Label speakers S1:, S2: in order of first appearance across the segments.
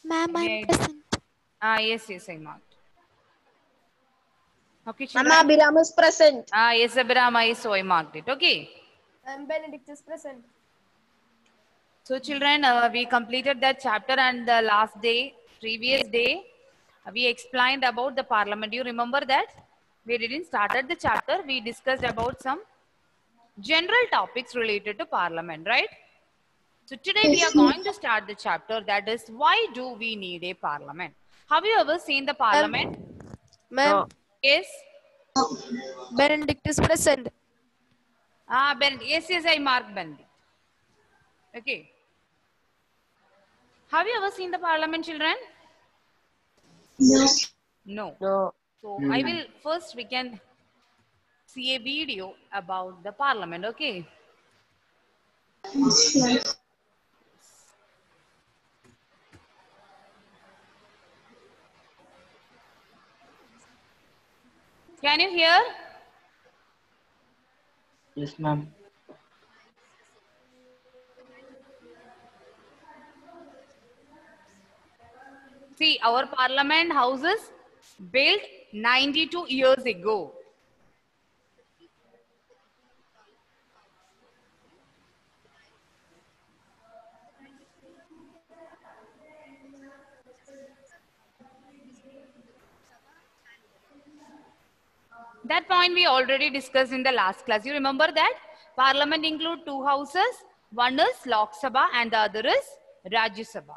S1: Ma'am, I'm present.
S2: Yes, yes, I marked. Okay,
S3: Mama
S2: children.
S3: Abhiram is present.
S2: Yes, Abhirama is, so I marked it. Okay.
S4: And Benedict is present.
S2: So, children, we completed that chapter, and the last day, previous day, we explained about the parliament. You remember that? We didn't started the chapter. We discussed about some general topics related to parliament, right? So today we are going to start the chapter, that is, why do we need a parliament? Have you ever seen the parliament?
S4: Ma'am,
S3: No.
S2: Yes.
S4: Benedict is present.
S2: Yes, yes, I marked Benedict. Okay. Have you ever seen the parliament, children? No.
S3: No.
S2: So I will first, we can see a video about the parliament. Okay. Can you hear?
S5: Yes, ma'am.
S2: See, our parliament houses built 92 years ago. That point we already discussed in the last class. You remember that? Parliament include two houses. One is Lok Sabha and the other is Rajya Sabha.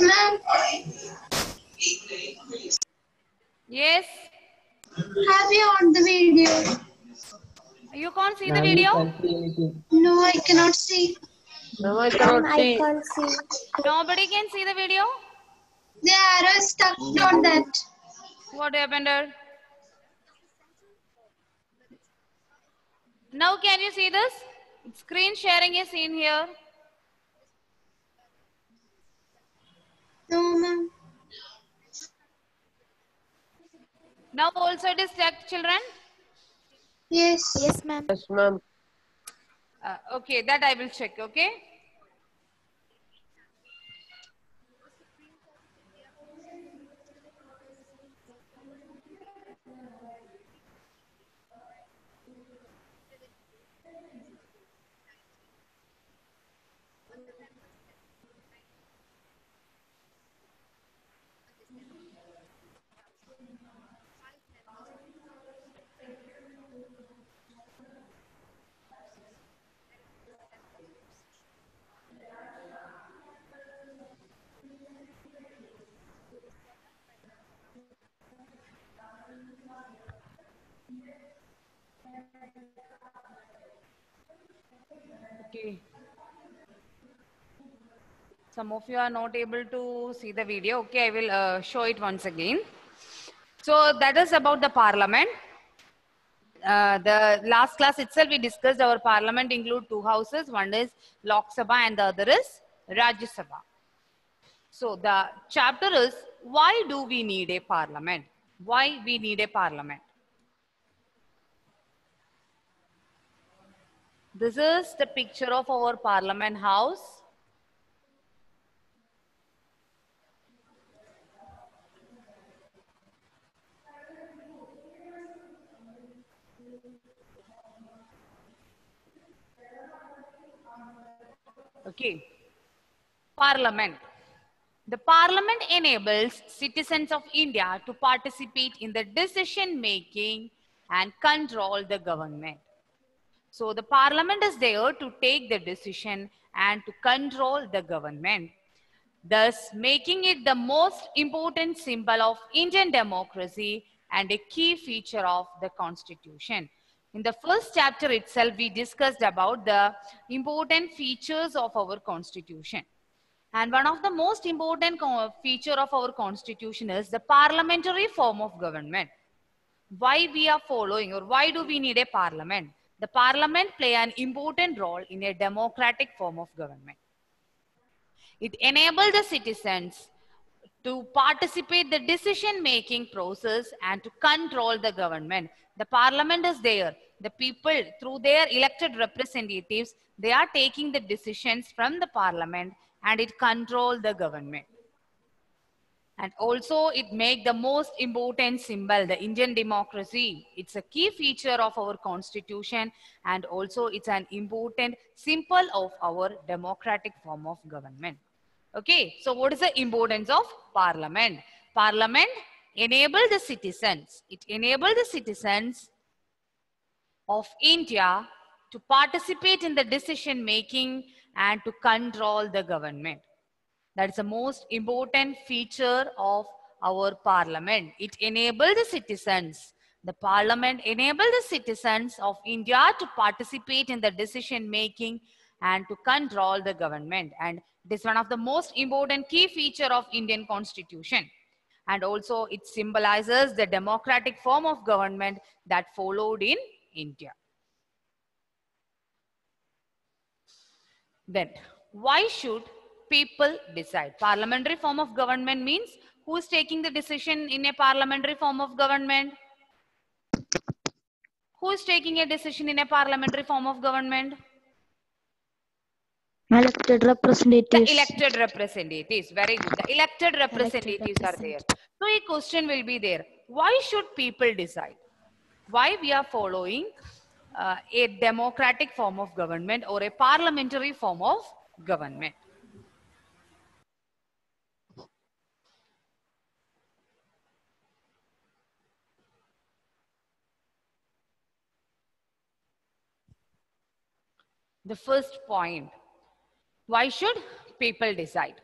S6: Ma'am,
S2: Yes?
S6: have you on the video?
S2: You can't see the
S5: Ma'am, we
S2: video?
S5: can't see anything.
S6: No, I cannot see.
S3: No, I
S1: Ma'am,
S3: cannot
S1: I
S3: see.
S1: can't see.
S2: Nobody can see the video?
S6: The arrow is stuck on that.
S2: What happened there? Now can you see this? Screen sharing is seen here.
S6: No, ma'am.
S2: Now also it is checked, children.
S6: Yes.
S1: Yes, ma'am.
S3: Yes, ma'am.
S2: Okay, that I will check, okay? Okay. Some of you are not able to see the video. Okay, I will show it once again. So that is about the parliament. The last class itself we discussed our parliament include two houses. One is Lok Sabha and the other is Rajya Sabha. So the chapter is, why do we need a parliament? Why we need a parliament? This is the picture of our parliament house. Okay. Parliament. The parliament enables citizens of India to participate in the decision making and control the government. So the parliament is there to take the decision and to control the government, thus making it the most important symbol of Indian democracy and a key feature of the constitution. In the first chapter itself, we discussed about the important features of our constitution. And one of the most important feature of our constitution is the parliamentary form of government. Why we are following, or why do we need a parliament? The parliament play an important role in a democratic form of government. It enables the citizens to participate the decision making process and to control the government. The parliament is there. The people, through their elected representatives, they are taking the decisions from the parliament and it control the government. And also it make the most important symbol, the Indian democracy. It's a key feature of our constitution, and also it's an important symbol of our democratic form of government. Okay, so what is the importance of parliament? Parliament enable the citizens. It enable the citizens of India to participate in the decision making and to control the government. That is the most important feature of our parliament. It enables the citizens. The parliament enables the citizens of India to participate in the decision making and to control the government. And this is one of the most important key feature of Indian constitution. And also it symbolizes the democratic form of government that followed in India. Then, why should people decide? Parliamentary form of government means who is taking the decision in a parliamentary form of government? Who is taking a decision in a parliamentary form of government?
S5: Elected representatives.
S2: The elected representatives. Very good. The elected representatives are there. So a question will be there. Why should people decide? Why we are following a democratic form of government or a parliamentary form of government? The first point, why should people decide?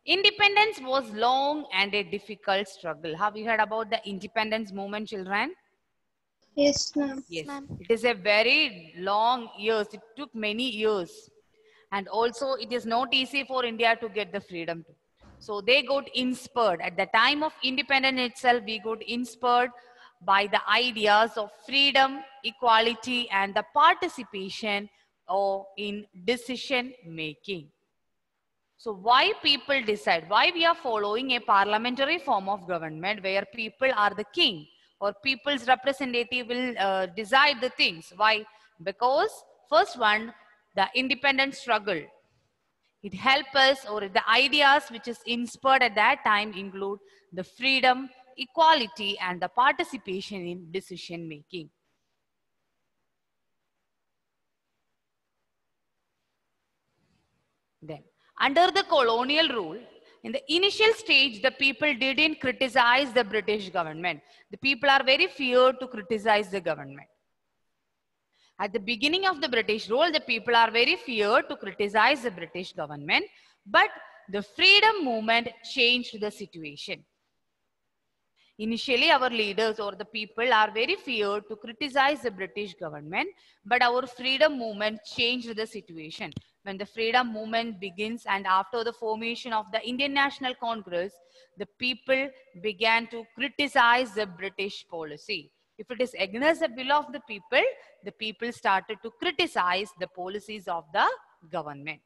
S2: Independence was long and a difficult struggle. Have you heard about the independence movement, children?
S6: Yes, ma'am.
S2: Yes, it is a very long years. It took many years. And also it is not easy for India to get the freedom too. So they got inspired. At the time of independence itself, we got inspired by the ideas of freedom, equality, and the participation in decision making. So why people decide? Why we are following a parliamentary form of government where people are the king or people's representative will decide the things? Why? Because first one, the independence struggle. It helps us, or the ideas which is inspired at that time include the freedom, equality, and the participation in decision making. Then, under the colonial rule, in the initial stage, the people didn't criticize the British government. The people are very feared to criticize the government. At the beginning of the British rule, the people are very feared to criticize the British government, but the freedom movement changed the situation. Initially, our leaders or the people are very feared to criticize the British government, but our freedom movement changed the situation. When the freedom movement begins and after the formation of the Indian National Congress, the people began to criticize the British policy. If it is against the will of the people started to criticize the policies of the government.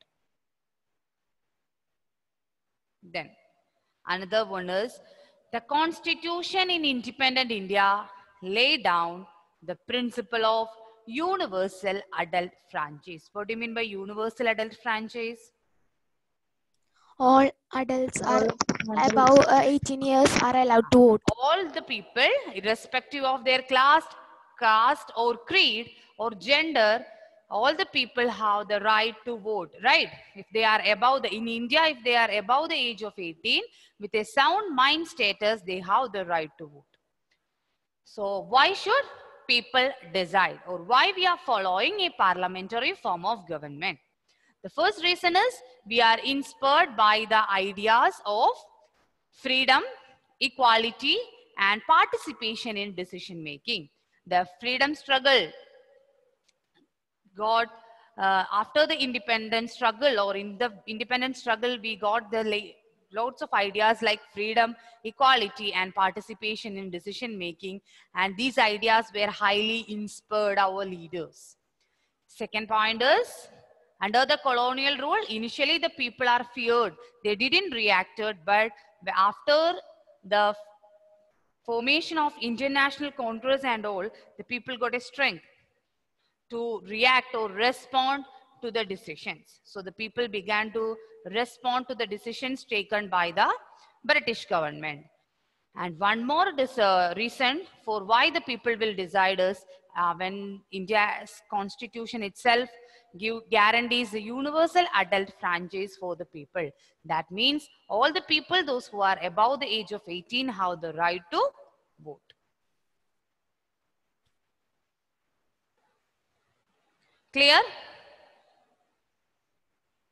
S2: Then, another one is the Constitution in independent India laid down the principle of universal adult franchise. What do you mean by universal adult franchise?
S4: All adults are above 18 years are allowed to vote.
S2: All the people, irrespective of their class, caste or creed or gender, all the people have the right to vote, right? If they are above in India, if they are above the age of 18, with a sound mind status, they have the right to vote. So why should people decide, or why we are following a parliamentary form of government? The first reason is we are inspired by the ideas of freedom, equality, and participation in decision making. The freedom struggle got after the independence struggle, or in the independence struggle, we got the lots of ideas like freedom, equality, and participation in decision making. And these ideas were highly inspired our leaders. Second point is, under the colonial rule, initially the people are feared. They didn't react, but after the formation of international congress and all, the people got a strength to react or respond to the decisions. So the people began to respond to the decisions taken by the British government. And one more reason for why the people will decide is when India's constitution itself guarantees the universal adult franchise for the people. That means all the people, those who are above the age of 18, have the right to vote. Clear?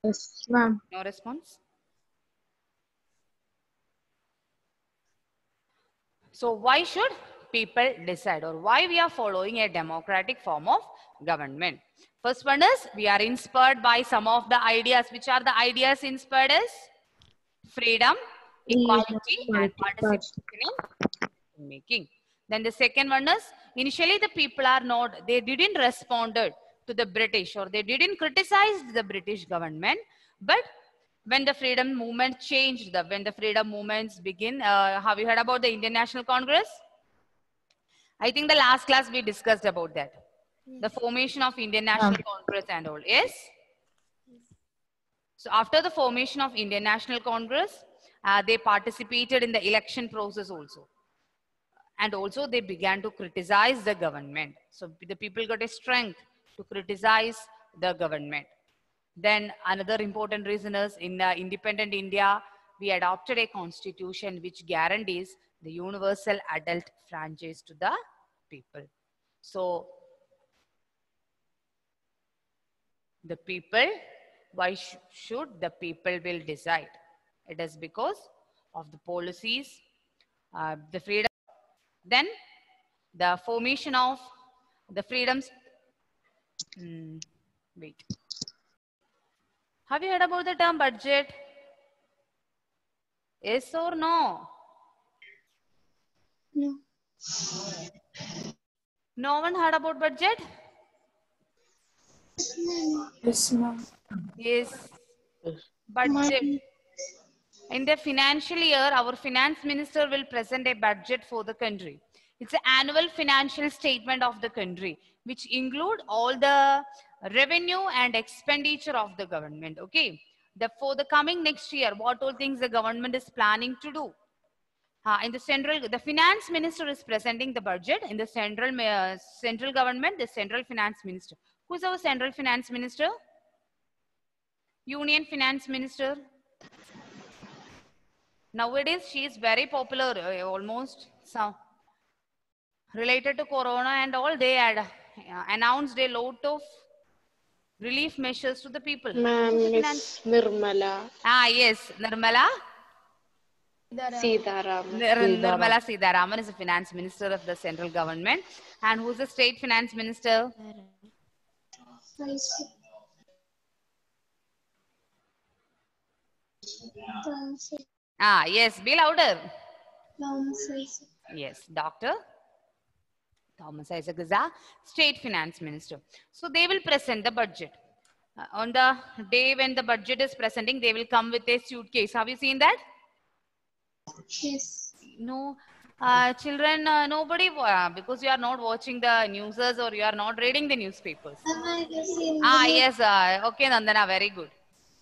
S6: Yes, ma'am.
S2: No response? So why should people decide, or why we are following a democratic form of government? First one is, we are inspired by some of the ideas. Which are the ideas inspired is? Freedom, equality, and participation in making. Then the second one is, initially the people are not, they didn't respond to the British, or they didn't criticize the British government, but when the freedom movement changed, when the freedom movements begin, have you heard about the Indian National Congress? I think the last class we discussed about that. The formation of Indian National Congress and all. Yes? So after the formation of Indian National Congress, they participated in the election process also. And also they began to criticize the government. So the people got a strength to criticize the government. Then another important reason is, in independent India, we adopted a constitution which guarantees the universal adult franchise to the people. So the people, why should the people will decide? It is because of the policies, the freedom, then the formation of the freedoms. Wait. Have you heard about the term budget? Yes or no?
S6: No.
S2: No one heard about budget?
S6: Yes, ma'am.
S2: Yes. Budget. In the financial year, our finance minister will present a budget for the country. It's an annual financial statement of the country, which include all the revenue and expenditure of the government. Okay. For the coming next year, what all things the government is planning to do. In the central, the finance minister is presenting the budget. In the central government, the central finance minister. Who is our central finance minister? Union finance minister. Nowadays, she is very popular, almost so related to Corona and all. They had announced a lot of relief measures to the people.
S1: Ma'am, Miss Nirmala.
S2: Yes, Nirmala.
S1: Sitharaman.
S2: Nirmala Sitharaman is the finance minister of the central government. And who's the state finance minister? Yes, be louder. Yes, Dr. Thomas Isaac is the state finance minister. So they will present the budget. On the day when the budget is presenting, they will come with a suitcase. Have you seen that?
S6: Yes.
S2: No. Children, nobody, because you are not watching the newses or you are not reading the newspapers. Yes. Okay, Nandana, very good.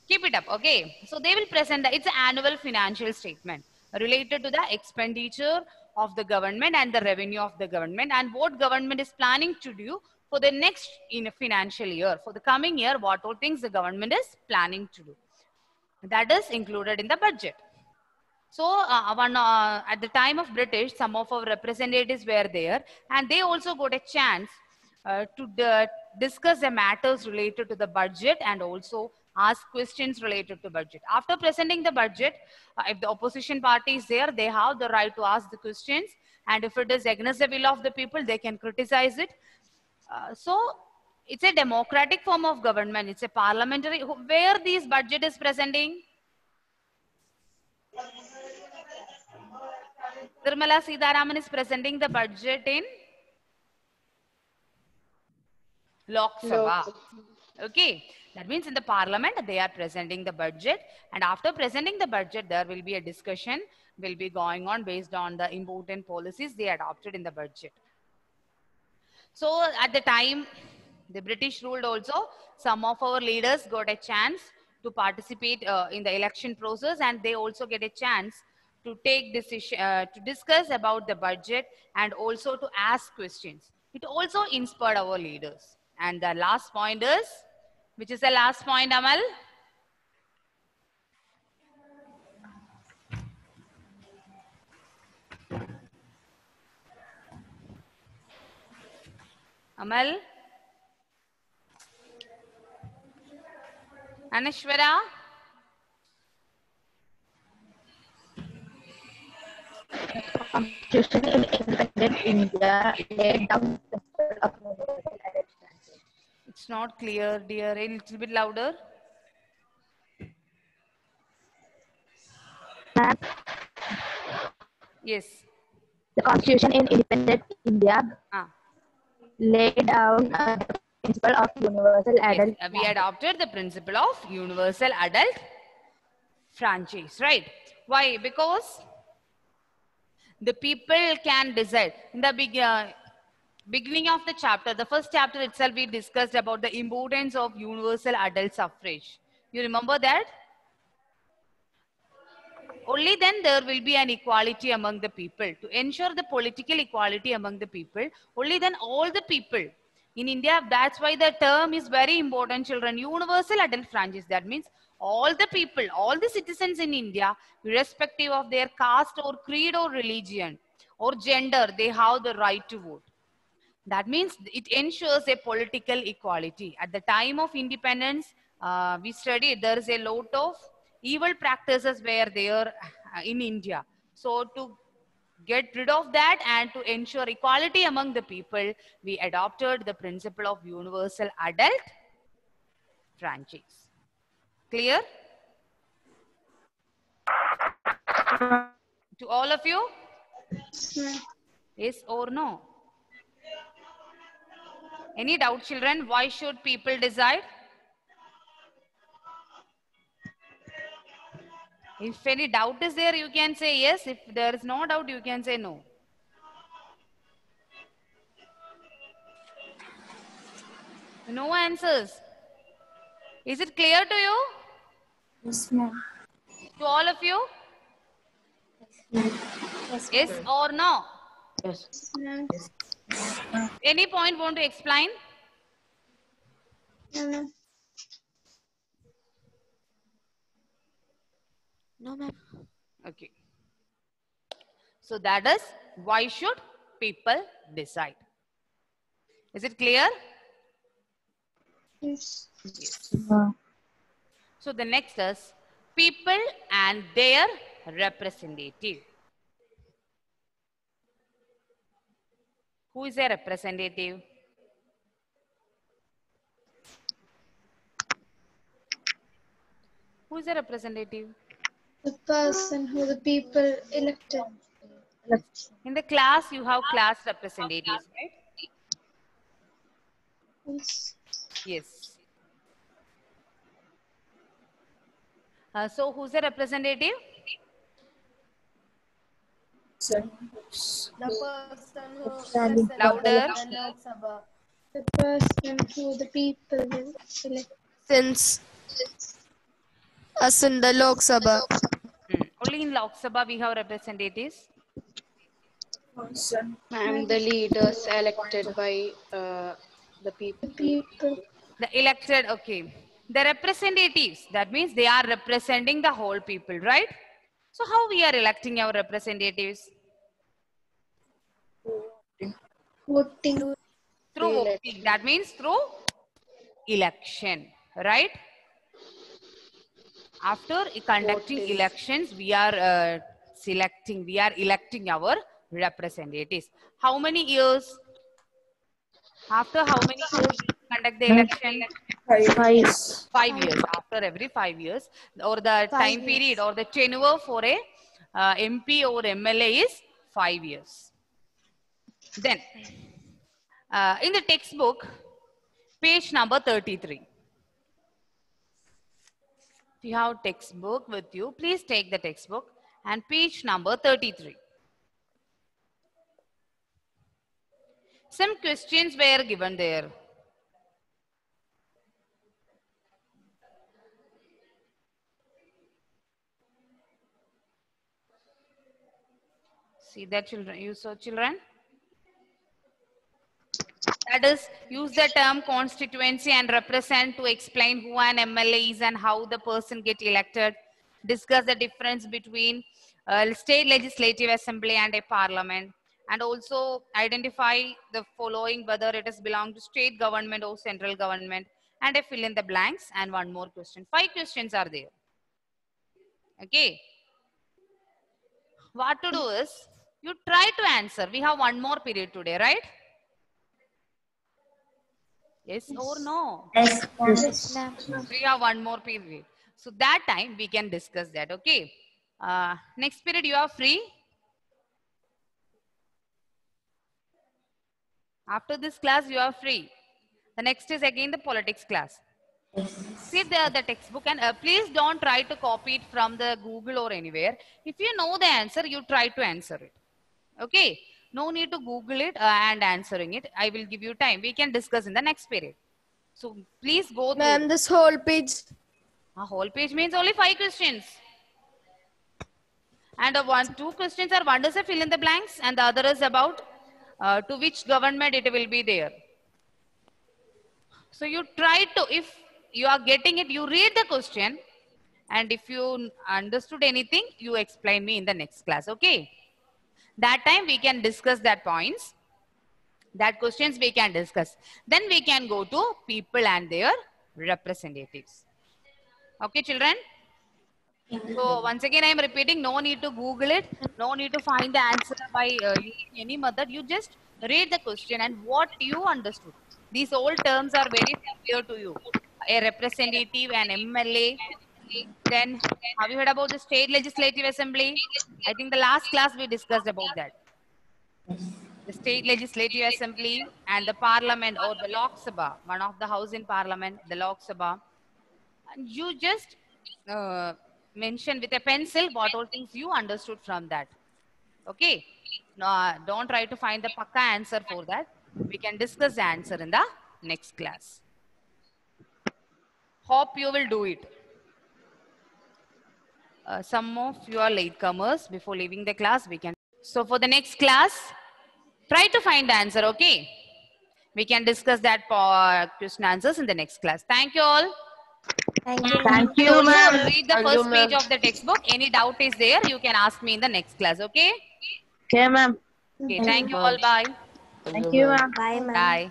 S2: Keep it up. Okay. So they will present, it's an annual financial statement related to the expenditure of the government and the revenue of the government, and what government is planning to do for the next financial year. For the coming year, what all things the government is planning to do. That is included in the budget. So at the time of British, some of our representatives were there, and they also got a chance to discuss the matters related to the budget and also ask questions related to budget. After presenting the budget, if the opposition party is there, they have the right to ask the questions, and if it is against the will of the people, they can criticize it. So It's a democratic form of government. It's a parliamentary. Where this budget is presenting? Nirmala Sitharaman is presenting the budget in Lok Sabha. Okay, that means in the parliament they are presenting the budget, and after presenting the budget there will be a discussion will be going on based on the important policies they adopted in the budget. So at the time the British ruled also, some of our leaders got a chance to participate in the election process, and they also get a chance to take decision, to discuss about the budget and also to ask questions. It also inspired our leaders. And the last point is, which is the last point, Amal? Amal? Anishwara?
S3: Constitution in independent India laid down the principle of universal adoption.
S2: It's not clear, dear. A little bit louder.
S3: Ma'am,
S2: Yes.
S3: the Constitution in independent India
S2: Ah.
S3: laid down the principle of universal adult.
S2: Yes, we adopted the principle of universal adult franchise, right? Why? Because the people can decide. In the beginning of the chapter, the first chapter itself, we discussed about the importance of universal adult suffrage. You remember that? Only then there will be an equality among the people. To ensure the political equality among the people, only then all the people in India, that's why the term is very important, children. Universal adult franchise. That means all the people, all the citizens in India, irrespective of their caste or creed or religion or gender, they have the right to vote. That means it ensures a political equality. At the time of independence, we studied there is a lot of evil practices were there in India. So to get rid of that and to ensure equality among the people, we adopted the principle of universal adult franchise. Clear? To all of you? Yes or no? Any doubt, children? Why should people decide? If any doubt is there, you can say yes. If there is no doubt, you can say no. No answers. Is it clear to you?
S6: Yes, ma'am.
S2: To all of you? Yes or no?
S5: Yes.
S2: Any point want to explain?
S4: No, ma'am.
S2: Okay. So that is why should people decide? Is it clear?
S6: Yes.
S2: So the next is people and their representative. Who is a representative? Who is a representative?
S6: The person who the people elected.
S2: In the class, you have class representatives, right?
S6: Yes.
S2: Yes. So who's a representative?
S6: The person who
S2: Louder.
S6: The person who the people will elect.
S7: Since us in the Lok Sabha.
S2: Only in Lok Sabha we have representatives.
S1: Ma'am, the leaders elected by the people.
S6: People.
S2: The elected, okay. The representatives, that means they are representing the whole people, right? So how we are electing our representatives?
S6: Voting.
S2: Through voting. That means through election, right? After conducting elections, we are electing our representatives. How many years? After how many years? conduct the election? 5 years. After every 5 years, or the time period or the tenure for a MP or MLA is 5 years. Then, in the textbook, page number 33. If you have textbook with you, please take the textbook and page number 33. Some questions were given there. See that, children? You saw, children? That is, use the term constituency and represent to explain who an MLA is and how the person get elected. Discuss the difference between state legislative assembly and a parliament. And also identify the following, whether it is belong to state government or central government, and a fill in the blanks and one more question. 5 questions are there. Okay. What to do is, you try to answer. We have one more period today, right? Yes or no?
S3: Yes, ma'am.
S2: We have one more period. So that time we can discuss that. Okay. Next period you are free. After this class you are free. The next is again the politics class. See the textbook, and please don't try to copy it from the Google or anywhere. If you know the answer, you try to answer it. Okay. No need to Google it and answering it. I will give you time. We can discuss in the next period. So please go through.
S7: Ma'am, this whole page.
S2: A whole page means only 5 questions. And 2 questions are, one is a fill in the blanks and the other is about to which government it will be there. So you try to, if you are getting it, you read the question, and if you understood anything, you explain me in the next class. Okay. That time we can discuss that points, that questions we can discuss. Then we can go to people and their representatives. Okay, children? So once again, I am repeating, no need to Google it. No need to find the answer by using any method. You just read the question and what you understood. These all terms are very familiar to you. A representative, an MLA. Then, have you heard about the state legislative assembly? I think the last class we discussed about that. The state legislative assembly and the parliament or the Lok Sabha, one of the house in parliament, the Lok Sabha. And you just mention with a pencil what all things you understood from that. Okay. No, don't try to find the pakka answer for that. We can discuss the answer in the next class. Hope you will do it. Some of you are latecomers. Before leaving the class, we can. So for the next class, try to find the answer, okay? We can discuss that question answers in the next class. Thank you all.
S3: Thank you.
S7: Thank you, ma'am.
S2: Read the first page of the textbook. Any doubt is there, you can ask me in the next class, okay?
S7: Okay, ma'am.
S2: Okay, thank you all. Bye.
S7: Thank you, ma'am.
S3: Bye, ma'am.
S2: Bye.